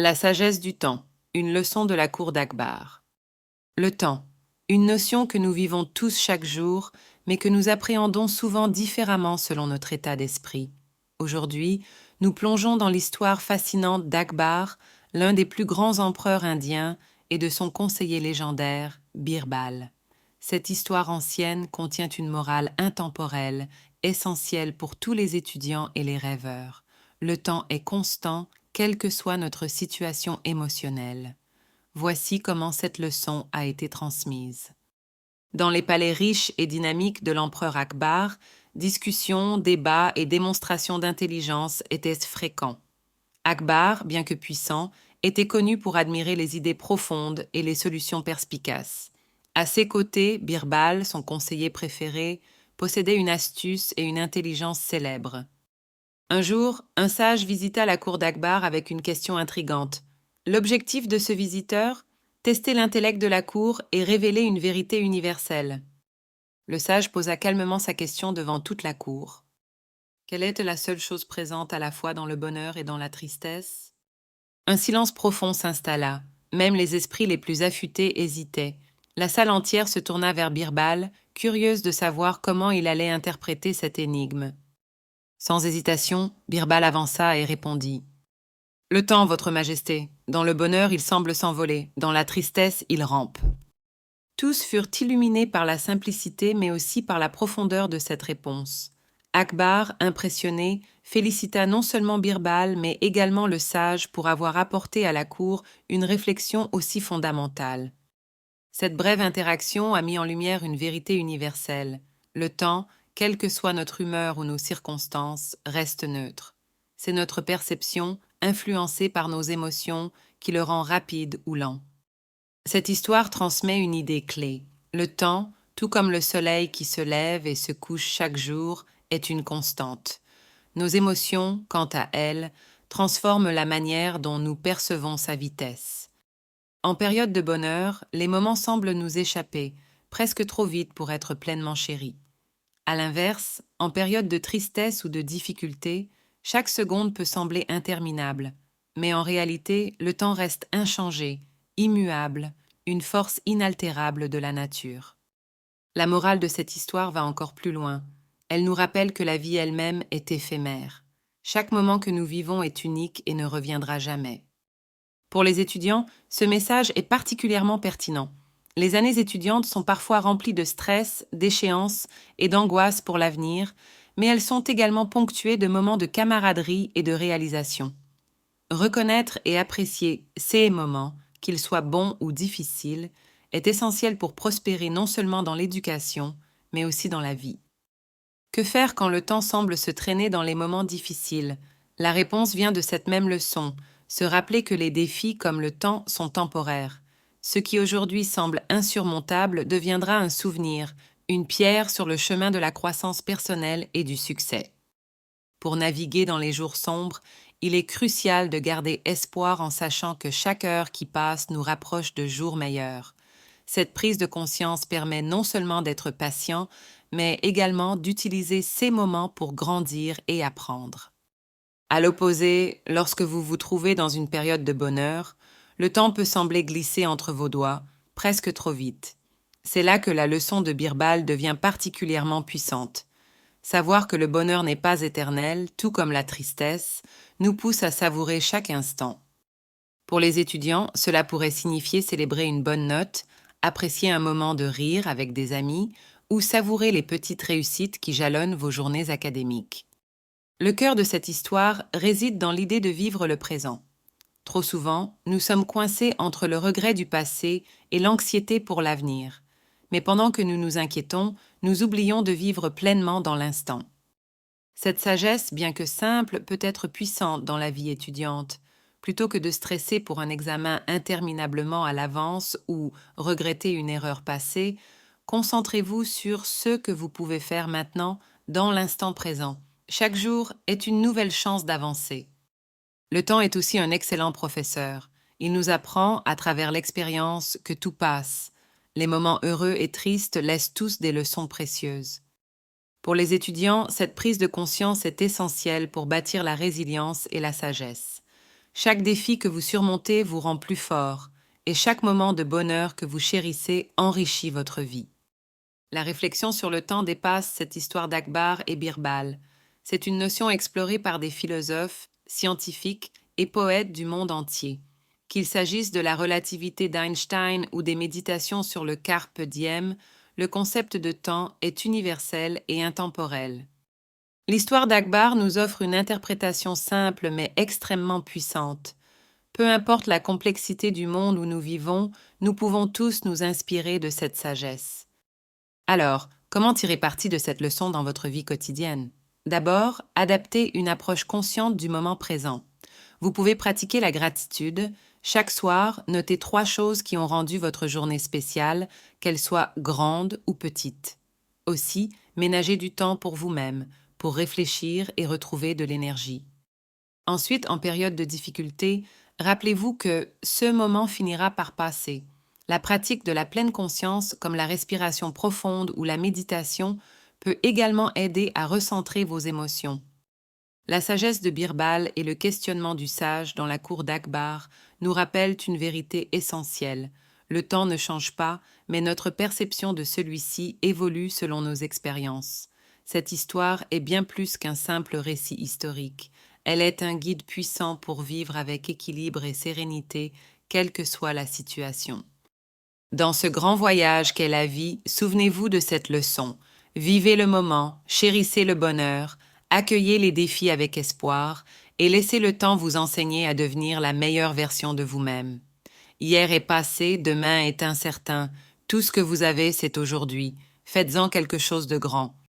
La sagesse du temps, une leçon de la cour d'Akbar. Le temps, une notion que nous vivons tous chaque jour, mais que nous appréhendons souvent différemment selon notre état d'esprit. Aujourd'hui, nous plongeons dans l'histoire fascinante d'Akbar, l'un des plus grands empereurs indiens, et de son conseiller légendaire, Birbal. Cette histoire ancienne contient une morale intemporelle, essentielle pour tous les étudiants et les rêveurs. Le temps est constant, quelle que soit notre situation émotionnelle. Voici comment cette leçon a été transmise. Dans les palais riches et dynamiques de l'empereur Akbar, discussions, débats et démonstrations d'intelligence étaient fréquents. Akbar, bien que puissant, était connu pour admirer les idées profondes et les solutions perspicaces. À ses côtés, Birbal, son conseiller préféré, possédait une astuce et une intelligence célèbres. Un jour, un sage visita la cour d'Akbar avec une question intrigante. L'objectif de ce visiteur? Tester l'intellect de la cour et révéler une vérité universelle. Le sage posa calmement sa question devant toute la cour. Quelle est la seule chose présente à la fois dans le bonheur et dans la tristesse? Un silence profond s'installa. Même les esprits les plus affûtés hésitaient. La salle entière se tourna vers Birbal, curieuse de savoir comment il allait interpréter cette énigme. Sans hésitation, Birbal avança et répondit. Le temps, votre majesté. Dans le bonheur, il semble s'envoler. Dans la tristesse, il rampe. Tous furent illuminés par la simplicité, mais aussi par la profondeur de cette réponse. Akbar, impressionné, félicita non seulement Birbal, mais également le sage pour avoir apporté à la cour une réflexion aussi fondamentale. Cette brève interaction a mis en lumière une vérité universelle. Le temps, quelle que soit notre humeur ou nos circonstances, reste neutre. C'est notre perception, influencée par nos émotions, qui le rend rapide ou lent. Cette histoire transmet une idée clé. Le temps, tout comme le soleil qui se lève et se couche chaque jour, est une constante. Nos émotions, quant à elles, transforment la manière dont nous percevons sa vitesse. En période de bonheur, les moments semblent nous échapper, presque trop vite pour être pleinement chéris. À l'inverse, en période de tristesse ou de difficulté, chaque seconde peut sembler interminable, mais en réalité, le temps reste inchangé, immuable, une force inaltérable de la nature. La morale de cette histoire va encore plus loin. Elle nous rappelle que la vie elle-même est éphémère. Chaque moment que nous vivons est unique et ne reviendra jamais. Pour les étudiants, ce message est particulièrement pertinent. Les années étudiantes sont parfois remplies de stress, d'échéances et d'angoisse pour l'avenir, mais elles sont également ponctuées de moments de camaraderie et de réalisation. Reconnaître et apprécier ces moments, qu'ils soient bons ou difficiles, est essentiel pour prospérer non seulement dans l'éducation, mais aussi dans la vie. Que faire quand le temps semble se traîner dans les moments difficiles? La réponse vient de cette même leçon, se rappeler que les défis comme le temps sont temporaires. Ce qui aujourd'hui semble insurmontable deviendra un souvenir, une pierre sur le chemin de la croissance personnelle et du succès. Pour naviguer dans les jours sombres, il est crucial de garder espoir en sachant que chaque heure qui passe nous rapproche de jours meilleurs. Cette prise de conscience permet non seulement d'être patient, mais également d'utiliser ces moments pour grandir et apprendre. À l'opposé, lorsque vous vous trouvez dans une période de bonheur, le temps peut sembler glisser entre vos doigts, presque trop vite. C'est là que la leçon de Birbal devient particulièrement puissante. Savoir que le bonheur n'est pas éternel, tout comme la tristesse, nous pousse à savourer chaque instant. Pour les étudiants, cela pourrait signifier célébrer une bonne note, apprécier un moment de rire avec des amis ou savourer les petites réussites qui jalonnent vos journées académiques. Le cœur de cette histoire réside dans l'idée de vivre le présent. Trop souvent, nous sommes coincés entre le regret du passé et l'anxiété pour l'avenir. Mais pendant que nous nous inquiétons, nous oublions de vivre pleinement dans l'instant. Cette sagesse, bien que simple, peut être puissante dans la vie étudiante. Plutôt que de stresser pour un examen interminablement à l'avance ou regretter une erreur passée, concentrez-vous sur ce que vous pouvez faire maintenant, dans l'instant présent. Chaque jour est une nouvelle chance d'avancer. Le temps est aussi un excellent professeur. Il nous apprend, à travers l'expérience, que tout passe. Les moments heureux et tristes laissent tous des leçons précieuses. Pour les étudiants, cette prise de conscience est essentielle pour bâtir la résilience et la sagesse. Chaque défi que vous surmontez vous rend plus fort, et chaque moment de bonheur que vous chérissez enrichit votre vie. La réflexion sur le temps dépasse cette histoire d'Akbar et Birbal. C'est une notion explorée par des philosophes, scientifiques et poètes du monde entier. Qu'il s'agisse de la relativité d'Einstein ou des méditations sur le carpe diem, le concept de temps est universel et intemporel. L'histoire d'Akbar nous offre une interprétation simple mais extrêmement puissante. Peu importe la complexité du monde où nous vivons, nous pouvons tous nous inspirer de cette sagesse. Alors, comment tirer parti de cette leçon dans votre vie quotidienne? D'abord, adaptez une approche consciente du moment présent. Vous pouvez pratiquer la gratitude. Chaque soir, notez 3 choses qui ont rendu votre journée spéciale, qu'elles soient grandes ou petites. Aussi, ménagez du temps pour vous-même, pour réfléchir et retrouver de l'énergie. Ensuite, en période de difficulté, rappelez-vous que ce moment finira par passer. La pratique de la pleine conscience, comme la respiration profonde ou la méditation, peut également aider à recentrer vos émotions. La sagesse de Birbal et le questionnement du sage dans la cour d'Akbar nous rappellent une vérité essentielle. Le temps ne change pas, mais notre perception de celui-ci évolue selon nos expériences. Cette histoire est bien plus qu'un simple récit historique. Elle est un guide puissant pour vivre avec équilibre et sérénité, quelle que soit la situation. Dans ce grand voyage qu'est la vie, souvenez-vous de cette leçon. Vivez le moment, chérissez le bonheur, accueillez les défis avec espoir et laissez le temps vous enseigner à devenir la meilleure version de vous-même. Hier est passé, demain est incertain. Tout ce que vous avez, c'est aujourd'hui. Faites-en quelque chose de grand.